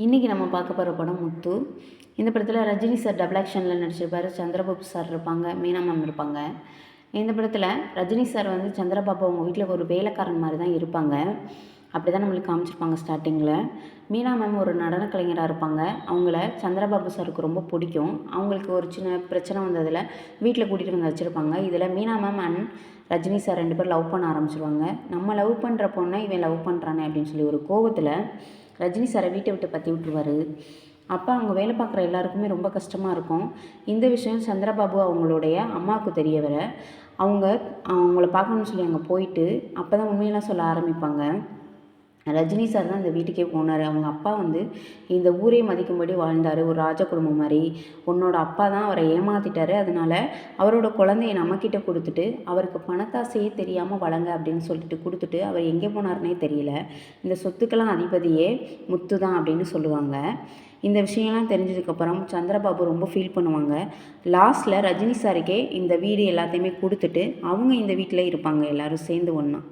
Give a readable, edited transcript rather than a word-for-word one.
இன்றைக்கி நம்ம பார்க்க போகிற படம் முத்து. இந்த படத்தில் ரஜினி சார் டபுள் ஆக்ஷனில் நடிச்சிருப்பார். சந்திரபாபு சார் இருப்பாங்க, மீனா மேம் இருப்பாங்க. இந்த படத்தில் ரஜினி சார் வந்து சந்திரபாபு அவங்க வீட்டில் ஒரு வேலைக்காரன் மாதிரி தான் இருப்பாங்க. அப்படி தான் நம்மளுக்கு காமிச்சிருப்பாங்க ஸ்டார்டிங்கில். மீனா மேம் ஒரு நடன கலைஞராக இருப்பாங்க. அவங்கள சந்திரபாபு சாருக்கு ரொம்ப பிடிக்கும். அவங்களுக்கு ஒரு சின்ன பிரச்சனை வந்ததில் வீட்டில் கூட்டிகிட்டு வந்து வச்சுருப்பாங்க. இதில் Meena ma'am and Rajini sir 2 பேரும் லவ் பண்ண ஆரம்பிச்சிருவாங்க. நம்ம லவ் பண்ணுற பொண்ணை இவன் லவ் பண்ணுறானே அப்படின்னு சொல்லி ஒரு கோவத்தில் ரஜினி சாரை வீட்டை விட்டு பற்றி விட்டுருவார். அப்போ அவங்க வேலை பார்க்குற எல்லாருக்குமே ரொம்ப கஷ்டமாக இருக்கும். இந்த விஷயம் சந்திரபாபு அவங்களுடைய அம்மாவுக்கு தெரிய வர அவங்கள பார்க்கணும்னு சொல்லி அங்கே போயிட்டு அப்போ தான் உண்மையெல்லாம் சொல்ல ஆரம்பிப்பாங்க. ரஜினி சார் தான் இந்த வீட்டுக்கே போனார். அவங்க அப்பா வந்து இந்த ஊரே மதிக்கும்படி வாழ்ந்தார், ஒரு ராஜ குடும்பம் மாதிரி. உன்னோட அப்பா தான் அவரை ஏமாற்றிட்டாரு, அதனால் அவரோட குழந்தைய நம்மக்கிட்ட கொடுத்துட்டு அவருக்கு பணத்தாசையே தெரியாமல் வளங்க அப்படின்னு சொல்லிட்டு கொடுத்துட்டு அவர் எங்கே போனார்னே தெரியல. இந்த சொத்துக்கெல்லாம் அதிபதியே முத்து தான் அப்படின்னு சொல்லுவாங்க. இந்த விஷயம்லாம் தெரிஞ்சதுக்கப்புறம் சந்திரபாபு ரொம்ப ஃபீல் பண்ணுவாங்க. லாஸ்ட்டில் ரஜினி சாருக்கே இந்த வீடு எல்லாத்தையுமே கொடுத்துட்டு அவங்க இந்த வீட்டில் இருப்பாங்க எல்லோரும் சேர்ந்து ஒன்றா.